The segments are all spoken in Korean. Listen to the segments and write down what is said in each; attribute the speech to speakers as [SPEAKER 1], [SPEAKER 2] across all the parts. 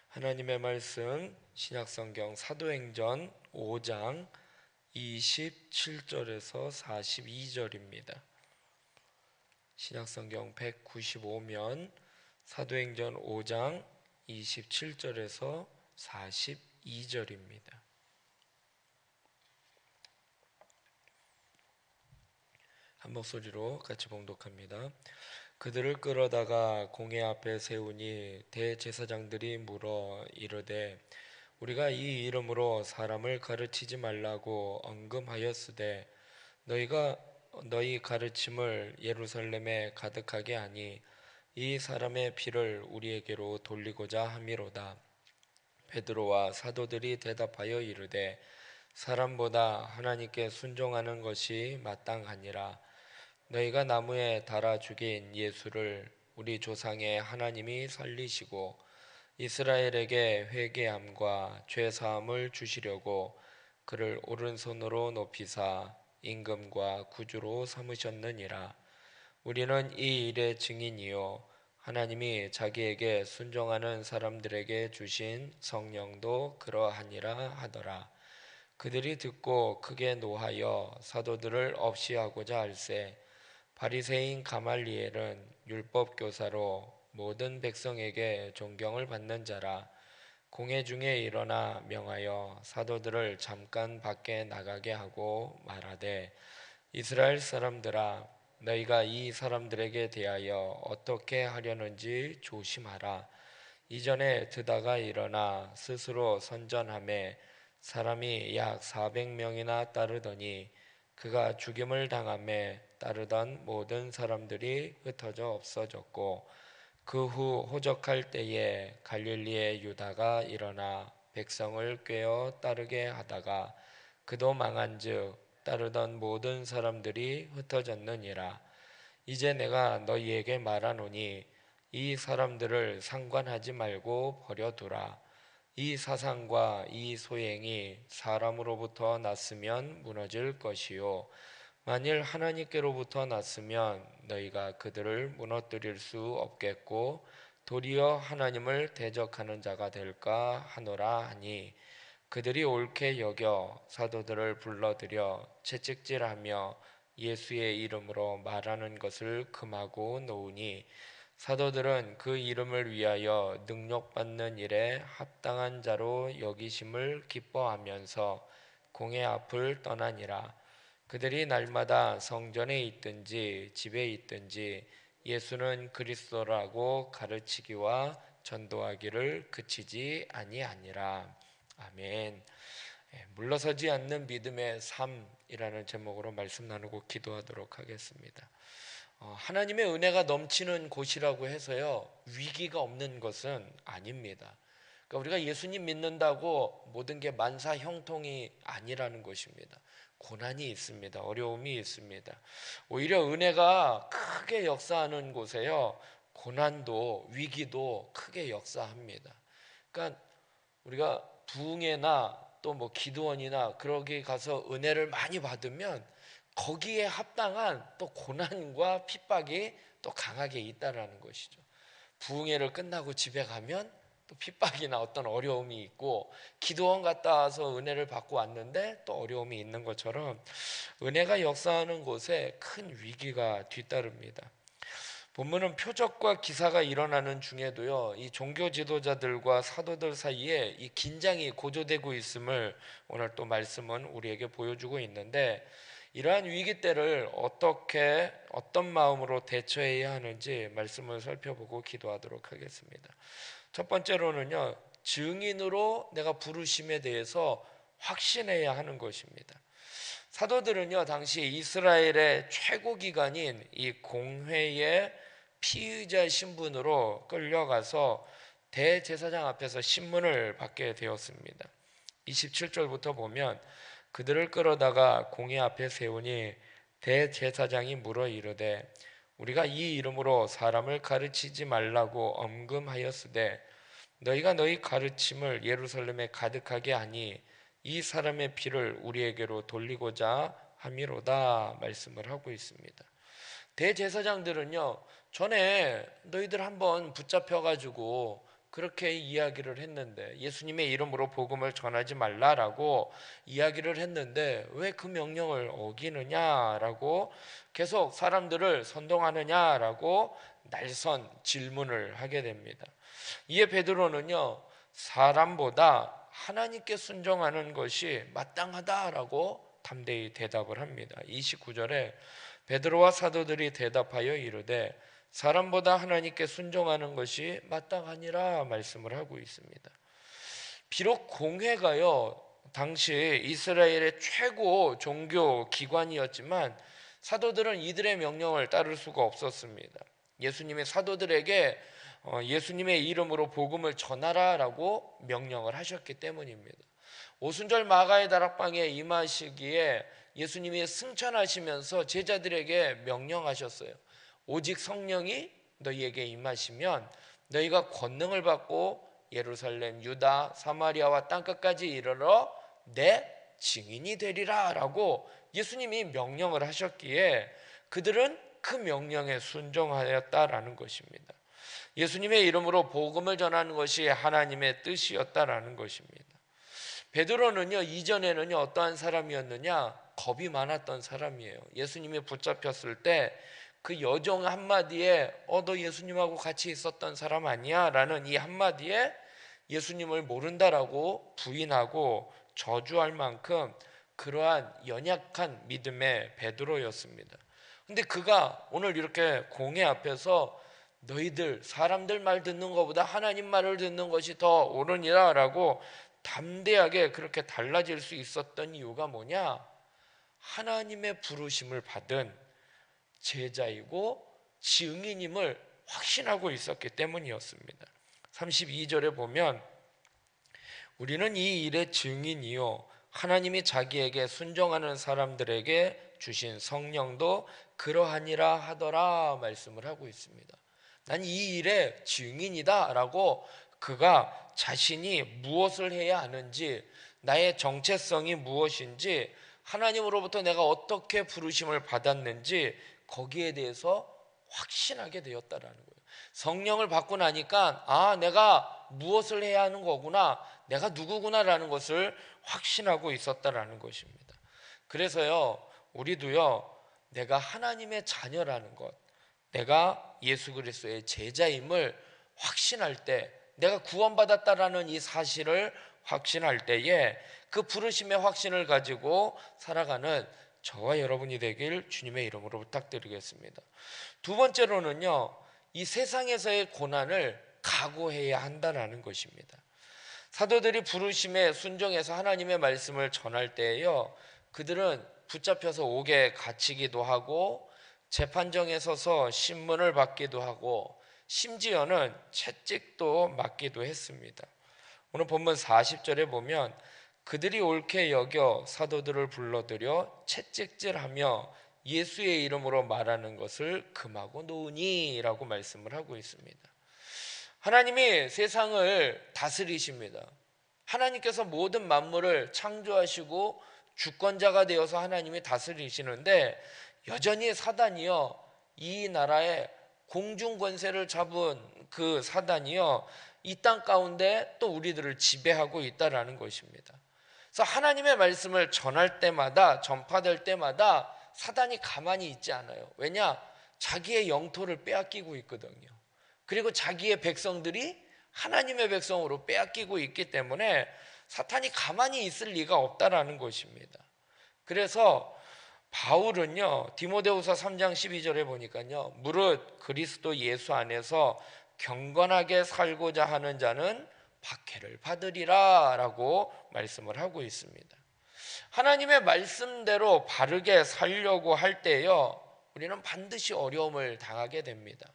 [SPEAKER 1] 하나님의 말씀 신약성경 사도행전 5장 27절에서 42절입니다. 신약성경 195면 사도행전 5장 27절에서 42절입니다. 한 목소리로 같이 봉독합니다. 그들을 끌어다가 공회 앞에 세우니 대제사장들이 물어 이르되 우리가 이 이름으로 사람을 가르치지 말라고 언금하였으되 너희가 너희 가르침을 예루살렘에 가득하게 하니 이 사람의 피를 우리에게로 돌리고자 함이로다. 베드로와 사도들이 대답하여 이르되 사람보다 하나님께 순종하는 것이 마땅하니라. 너희가 나무에 달아 죽인 예수를 우리 조상의 하나님이 살리시고 이스라엘에게 회개함과 죄사함을 주시려고 그를 오른손으로 높이사 임금과 구주로 삼으셨느니라. 우리는 이 일의 증인이요 하나님이 자기에게 순종하는 사람들에게 주신 성령도 그러하니라 하더라. 그들이 듣고 크게 노하여 사도들을 없이하고자 할세 바리새인 가말리엘은 율법 교사로 모든 백성에게 존경을 받는 자라. 공회 중에 일어나 명하여 사도들을 잠깐 밖에 나가게 하고 말하되 이스라엘 사람들아 너희가 이 사람들에게 대하여 어떻게 하려는지 조심하라. 이전에 드다가 일어나 스스로 선전하매 사람이 약 400명이나 따르더니 그가 죽임을 당하매 따르던 모든 사람들이 흩어져 없어졌고 그 후 호적할 때에 갈릴리의 유다가 일어나 백성을 꾀어 따르게 하다가 그도 망한즉 따르던 모든 사람들이 흩어졌느니라. 이제 내가 너희에게 말하노니 이 사람들을 상관하지 말고 버려두라. 이 사상과 이 소행이 사람으로부터 났으면 무너질 것이요 만일 하나님께로부터 났으면 너희가 그들을 무너뜨릴 수 없겠고 도리어 하나님을 대적하는 자가 될까 하노라 하니 그들이 옳게 여겨 사도들을 불러들여 채찍질하며 예수의 이름으로 말하는 것을 금하고 놓으니 사도들은 그 이름을 위하여 능력받는 일에 합당한 자로 여기심을 기뻐하면서 공회 앞을 떠나니라. 그들이 날마다 성전에 있든지 집에 있든지 예수는 그리스도라고 가르치기와 전도하기를 그치지 아니하니라. 아멘. 물러서지 않는 믿음의 삶이라는 제목으로 말씀 나누고 기도하도록 하겠습니다. 하나님의 은혜가 넘치는 곳이라고 해서요 위기가 없는 것은 아닙니다. 그러니까 우리가 예수님 믿는다고 모든 게 만사 형통이 아니라는 것입니다. 고난이 있습니다. 어려움이 있습니다. 오히려 은혜가 크게 역사하는 곳에요 고난도 위기도 크게 역사합니다. 그러니까 우리가 부흥회나 또 뭐 기도원이나 그러기 가서 은혜를 많이 받으면 거기에 합당한 또 고난과 핍박이 또 강하게 있다라는 것이죠. 부흥회를 끝나고 집에 가면 또 핍박이나 어떤 어려움이 있고 기도원 갔다 와서 은혜를 받고 왔는데 또 어려움이 있는 것처럼 은혜가 역사하는 곳에 큰 위기가 뒤따릅니다. 본문은 표적과 기사가 일어나는 중에도요 이 종교 지도자들과 사도들 사이에 이 긴장이 고조되고 있음을 오늘 또 말씀은 우리에게 보여주고 있는데 이러한 위기 때를 어떻게 어떤 마음으로 대처해야 하는지 말씀을 살펴보고 기도하도록 하겠습니다. 첫 번째로는요 증인으로 내가 부르심에 대해서 확신해야 하는 것입니다. 사도들은요 당시 이스라엘의 최고 기관인 이 공회의 피의자 신분으로 끌려가서 대제사장 앞에서 신문을 받게 되었습니다. 27절부터 보면 그들을 끌어다가 공회 앞에 세우니 대제사장이 물어 이르되 우리가 이 이름으로 사람을 가르치지 말라고 엄금하였으되 너희가 너희 가르침을 예루살렘에 가득하게 하니 이 사람의 피를 우리에게로 돌리고자 함이로다 말씀을 하고 있습니다. 대제사장들은요 전에 너희들 한번 붙잡혀가지고 그렇게 이야기를 했는데, 예수님의 이름으로 복음을 전하지 말라라고 이야기를 했는데 왜 그 명령을 어기느냐라고 계속 사람들을 선동하느냐라고 날선 질문을 하게 됩니다. 이에 베드로는요, 사람보다 하나님께 순종하는 것이 마땅하다라고 담대히 대답을 합니다. 29절에 베드로와 사도들이 대답하여 이르되 사람보다 하나님께 순종하는 것이 마땅하니라 말씀을 하고 있습니다. 비록 공회가요, 당시 이스라엘의 최고 종교 기관이었지만 사도들은 이들의 명령을 따를 수가 없었습니다. 예수님의 사도들에게 예수님의 이름으로 복음을 전하라라고 명령을 하셨기 때문입니다. 오순절 마가의 다락방에 임하시기에 예수님이 승천하시면서 제자들에게 명령하셨어요. 오직 성령이 너희에게 임하시면 너희가 권능을 받고 예루살렘, 유다, 사마리아와 땅끝까지 이르러 내 증인이 되리라 라고 예수님이 명령을 하셨기에 그들은 그 명령에 순종하였다라는 것입니다. 예수님의 이름으로 복음을 전하는 것이 하나님의 뜻이었다라는 것입니다. 베드로는요, 이전에는요 어떠한 사람이었느냐? 겁이 많았던 사람이에요. 예수님이 붙잡혔을 때 그 여종 한마디에 너 예수님하고 같이 있었던 사람 아니야? 라는 이 한마디에 예수님을 모른다라고 부인하고 저주할 만큼 그러한 연약한 믿음의 베드로였습니다. 근데 그가 오늘 이렇게 공회 앞에서 너희들 사람들 말 듣는 것보다 하나님 말을 듣는 것이 더 옳으니라 라고 담대하게 그렇게 달라질 수 있었던 이유가 뭐냐? 하나님의 부르심을 받은 제자이고 증인임을 확신하고 있었기 때문이었습니다. 32절에 보면 우리는 이 일의 증인이요 하나님이 자기에게 순종하는 사람들에게 주신 성령도 그러하니라 하더라 말씀을 하고 있습니다. 난 이 일의 증인이다 라고 그가 자신이 무엇을 해야 하는지, 나의 정체성이 무엇인지, 하나님으로부터 내가 어떻게 부르심을 받았는지 거기에 대해서 확신하게 되었다라는 거예요. 성령을 받고 나니까 내가 무엇을 해야 하는 거구나, 내가 누구구나라는 것을 확신하고 있었다라는 것입니다. 그래서요, 우리도요, 내가 하나님의 자녀라는 것, 내가 예수 그리스도의 제자임을 확신할 때, 내가 구원받았다라는 이 사실을 확신할 때에 그 부르심의 확신을 가지고 살아가는 저와 여러분이 되길 주님의 이름으로 부탁드리겠습니다. 두 번째로는요, 이 세상에서의 고난을 각오해야 한다는 것입니다. 사도들이 부르심에 순종해서 하나님의 말씀을 전할 때에요, 그들은 붙잡혀서 옥에 갇히기도 하고 재판정에 서서 신문을 받기도 하고 심지어는 채찍도 맞기도 했습니다. 오늘 본문 40절에 보면 그들이 옳게 여겨 사도들을 불러들여 채찍질하며 예수의 이름으로 말하는 것을 금하고 놓으니 라고 말씀을 하고 있습니다. 하나님이 세상을 다스리십니다. 하나님께서 모든 만물을 창조하시고 주권자가 되어서 하나님이 다스리시는데 여전히 사단이요, 이 나라의 공중 권세를 잡은 그 사단이요, 이 땅 가운데 또 우리들을 지배하고 있다라는 것입니다. 그래서 하나님의 말씀을 전할 때마다, 전파될 때마다 사단이 가만히 있지 않아요. 왜냐? 자기의 영토를 빼앗기고 있거든요. 그리고 자기의 백성들이 하나님의 백성으로 빼앗기고 있기 때문에 사탄이 가만히 있을 리가 없다라는 것입니다. 그래서 바울은요, 디모데후서 3장 12절에 보니까요, 무릇 그리스도 예수 안에서 경건하게 살고자 하는 자는 박해를 받으리라 라고 말씀을 하고 있습니다. 하나님의 말씀대로 바르게 살려고 할 때요, 우리는 반드시 어려움을 당하게 됩니다.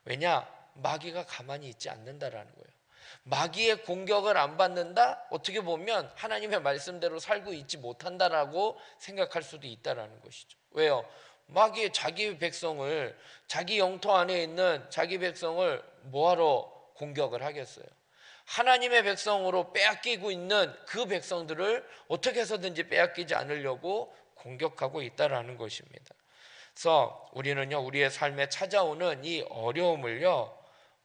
[SPEAKER 1] 왜냐? 마귀가 가만히 있지 않는다라는 거예요. 마귀의 공격을 안 받는다? 어떻게 보면 하나님의 말씀대로 살고 있지 못한다라고 생각할 수도 있다라는 것이죠. 왜요? 마귀의 자기 백성을, 자기 영토 안에 있는 자기 백성을 뭐하러 공격을 하겠어요? 하나님의 백성으로 빼앗기고 있는 그 백성들을 어떻게 해서든지 빼앗기지 않으려고 공격하고 있다라는 것입니다. 그래서 우리는요, 우리의 삶에 찾아오는 이 어려움을요,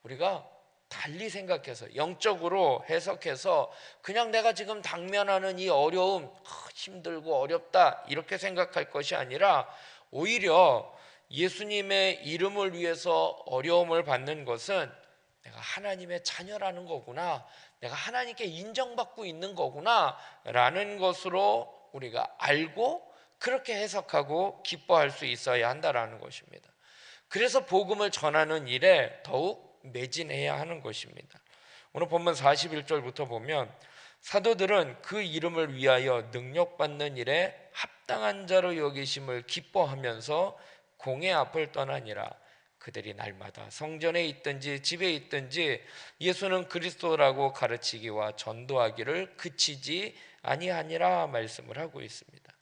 [SPEAKER 1] 우리가 달리 생각해서 영적으로 해석해서 그냥 내가 지금 당면하는 이 어려움, 힘들고 어렵다 이렇게 생각할 것이 아니라 오히려 예수님의 이름을 위해서 어려움을 받는 것은 내가 하나님의 자녀라는 거구나, 내가 하나님께 인정받고 있는 거구나 라는 것으로 우리가 알고 그렇게 해석하고 기뻐할 수 있어야 한다라는 것입니다. 그래서 복음을 전하는 일에 더욱 매진해야 하는 것입니다. 오늘 본문 41절부터 보면 사도들은 그 이름을 위하여 능력받는 일에 합당한 자로 여기심을 기뻐하면서 공회 앞을 떠나니라. 그들이 날마다 성전에 있든지 집에 있든지 예수는 그리스도라고 가르치기와 전도하기를 그치지 아니하니라 말씀을 하고 있습니다.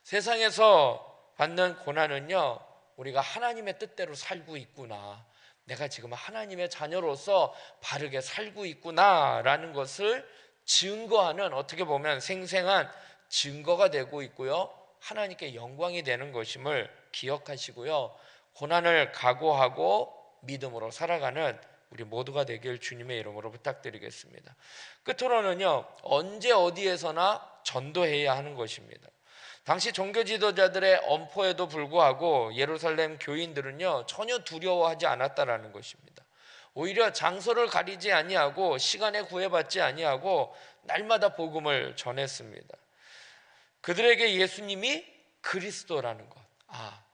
[SPEAKER 1] 세상에서 받는 고난은요, 우리가 하나님의 뜻대로 살고 있구나, 내가 지금 하나님의 자녀로서 바르게 살고 있구나라는 것을 증거하는, 어떻게 보면 생생한 증거가 되고 있고요, 하나님께 영광이 되는 것임을 기억하시고요, 고난을 각오하고 믿음으로 살아가는 우리 모두가 되길 주님의 이름으로 부탁드리겠습니다. 끝으로는요, 언제 어디에서나 전도해야 하는 것입니다. 당시 종교 지도자들의 엄포에도 불구하고 예루살렘 교인들은요, 전혀 두려워하지 않았다라는 것입니다. 오히려 장소를 가리지 아니하고 시간에 구애받지 아니하고 날마다 복음을 전했습니다. 그들에게 예수님이 그리스도라는 것,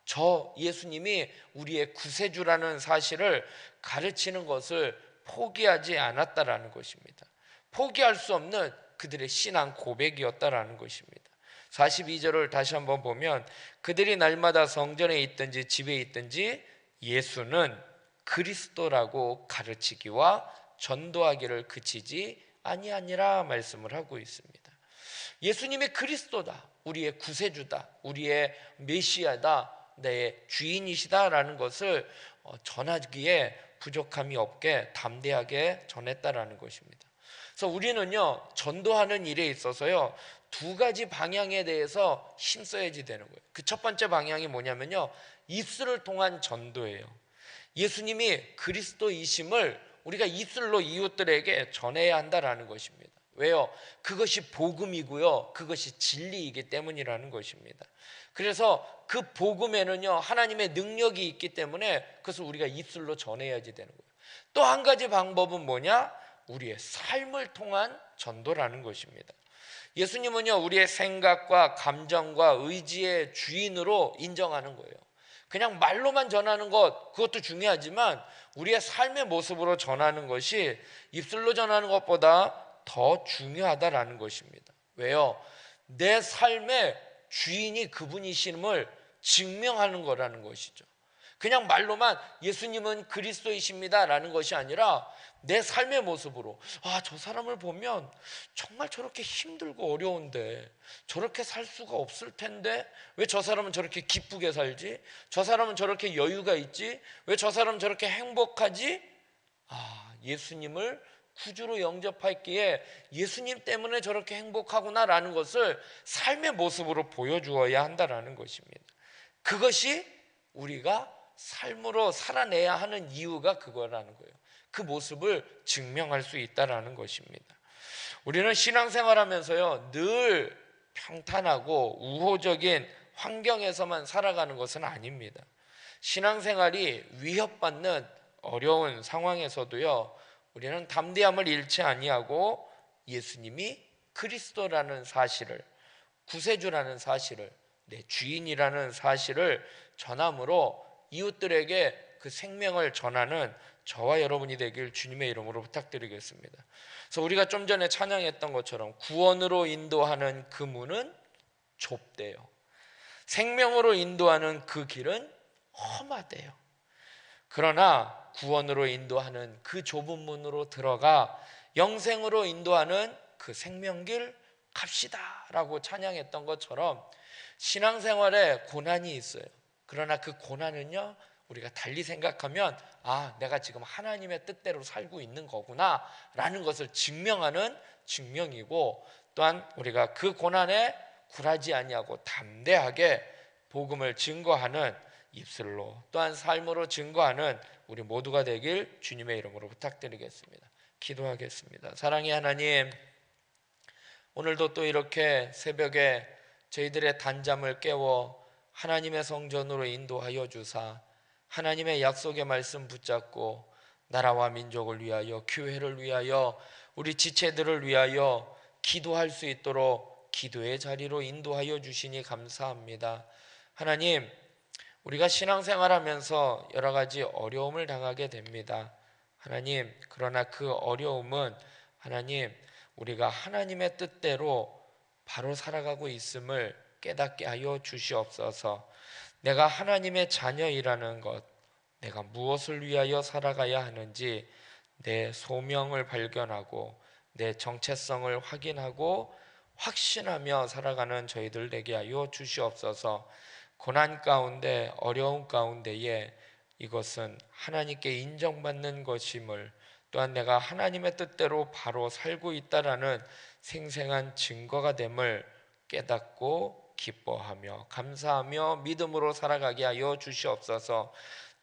[SPEAKER 1] 저 예수님이 우리의 구세주라는 사실을 가르치는 것을 포기하지 않았다라는 것입니다. 포기할 수 없는 그들의 신앙 고백이었다라는 것입니다. 42절을 다시 한번 보면 그들이 날마다 성전에 있든지 집에 있든지 예수는 그리스도라고 가르치기와 전도하기를 그치지 아니하니라 말씀을 하고 있습니다. 예수님이 그리스도다, 우리의 구세주다, 우리의 메시아다, 내 주인이시다라는 것을 전하기에 부족함이 없게 담대하게 전했다라는 것입니다. 그래서 우리는요, 전도하는 일에 있어서요, 두 가지 방향에 대해서 힘써야지 되는 거예요. 그 첫 번째 방향이 뭐냐면요, 입술을 통한 전도예요. 예수님이 그리스도이심을 우리가 입술로 이웃들에게 전해야 한다라는 것입니다. 왜요? 그것이 복음이고요, 그것이 진리이기 때문이라는 것입니다. 그래서 그 복음에는요, 하나님의 능력이 있기 때문에 그것을 우리가 입술로 전해야지 되는 거예요. 또 한 가지 방법은 뭐냐? 우리의 삶을 통한 전도라는 것입니다. 예수님은요, 우리의 생각과 감정과 의지의 주인으로 인정하는 거예요. 그냥 말로만 전하는 것, 그것도 중요하지만 우리의 삶의 모습으로 전하는 것이 입술로 전하는 것보다 더 중요하다라는 것입니다. 왜요? 내 삶의 주인이 그분이심을 증명하는 거라는 것이죠. 그냥 말로만 예수님은 그리스도이십니다 라는 것이 아니라 내 삶의 모습으로, 저 사람을 보면 정말 저렇게 힘들고 어려운데 저렇게 살 수가 없을 텐데 왜 저 사람은 저렇게 기쁘게 살지? 저 사람은 저렇게 여유가 있지? 왜 저 사람은 저렇게 행복하지? 예수님을 구주로 영접했기에 예수님 때문에 저렇게 행복하구나라는 것을 삶의 모습으로 보여주어야 한다는 것입니다. 그것이 우리가 삶으로 살아내야 하는 이유가 그거라는 거예요. 그 모습을 증명할 수 있다는 것입니다. 우리는 신앙생활하면서요, 늘 평탄하고 우호적인 환경에서만 살아가는 것은 아닙니다. 신앙생활이 위협받는 어려운 상황에서도요, 우리는 담대함을 잃지 아니하고 예수님이 그리스도라는 사실을, 구세주라는 사실을, 내 주인이라는 사실을 전함으로 이웃들에게 그 생명을 전하는 저와 여러분이 되길 주님의 이름으로 부탁드리겠습니다. 그래서 우리가 좀 전에 찬양했던 것처럼 구원으로 인도하는 그 문은 좁대요. 생명으로 인도하는 그 길은 험하대요. 그러나 구원으로 인도하는 그 좁은 문으로 들어가 영생으로 인도하는 그 생명길 갑시다 라고 찬양했던 것처럼 신앙생활에 고난이 있어요. 그러나 그 고난은요, 우리가 달리 생각하면 내가 지금 하나님의 뜻대로 살고 있는 거구나 라는 것을 증명하는 증명이고, 또한 우리가 그 고난에 굴하지 아니하고 담대하게 복음을 증거하는 입술로 또한 삶으로 증거하는 우리 모두가 되길 주님의 이름으로 부탁드리겠습니다. 기도하겠습니다. 사랑의 하나님, 오늘도 또 이렇게 새벽에 저희들의 단잠을 깨워 하나님의 성전으로 인도하여 주사 하나님의 약속의 말씀 붙잡고 나라와 민족을 위하여, 교회를 위하여, 우리 지체들을 위하여 기도할 수 있도록 기도의 자리로 인도하여 주시니 감사합니다. 하나님, 우리가 신앙생활하면서 여러 가지 어려움을 당하게 됩니다. 하나님, 그러나 그 어려움은 하나님, 우리가 하나님의 뜻대로 바로 살아가고 있음을 깨닫게 하여 주시옵소서. 내가 하나님의 자녀이라는 것, 내가 무엇을 위하여 살아가야 하는지 내 소명을 발견하고 내 정체성을 확인하고 확신하며 살아가는 저희들 되게 하여 주시옵소서. 고난 가운데, 어려움 가운데에 이것은 하나님께 인정받는 것임을, 또한 내가 하나님의 뜻대로 바로 살고 있다라는 생생한 증거가 됨을 깨닫고 기뻐하며 감사하며 믿음으로 살아가게 하여 주시옵소서.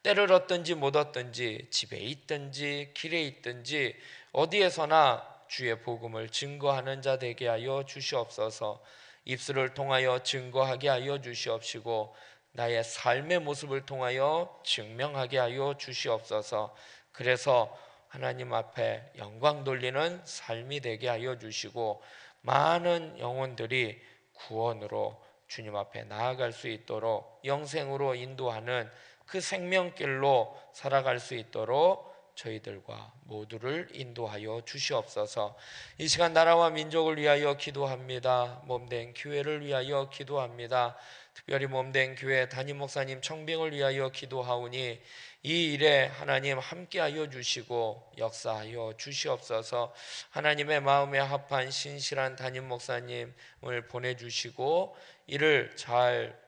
[SPEAKER 1] 때를 얻든지 못 얻든지, 집에 있든지 길에 있든지 어디에서나 주의 복음을 증거하는 자 되게 하여 주시옵소서. 입술을 통하여 증거하게 하여 주시옵시고 나의 삶의 모습을 통하여 증명하게 하여 주시옵소서. 그래서 하나님 앞에 영광 돌리는 삶이 되게 하여 주시고 많은 영혼들이 구원으로 주님 앞에 나아갈 수 있도록 영생으로 인도하는 그 생명길로 살아갈 수 있도록 저희들과 모두를 인도하여 주시옵소서. 이 시간 나라와 민족을 위하여 기도합니다. 몸된 교회를 위하여 기도합니다. 특별히 몸된 교회 담임 목사님 청빙을 위하여 기도하오니 이 일에 하나님 함께하여 주시고 역사하여 주시옵소서. 하나님의 마음에 합한 신실한 담임 목사님을 보내주시고 이를 잘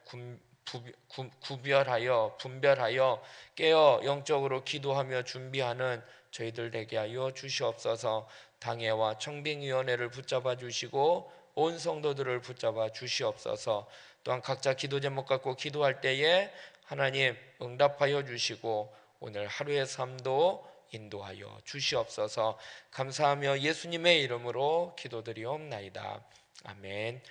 [SPEAKER 1] 구별하여 분별하여 깨어 영적으로 기도하며 준비하는 저희들 되게 하여 주시옵소서. 당회와 청빙위원회를 붙잡아 주시고 온 성도들을 붙잡아 주시옵소서. 또한 각자 기도 제목 갖고 기도할 때에 하나님 응답하여 주시고 오늘 하루의 삶도 인도하여 주시옵소서. 감사하며 예수님의 이름으로 기도드리옵나이다. 아멘.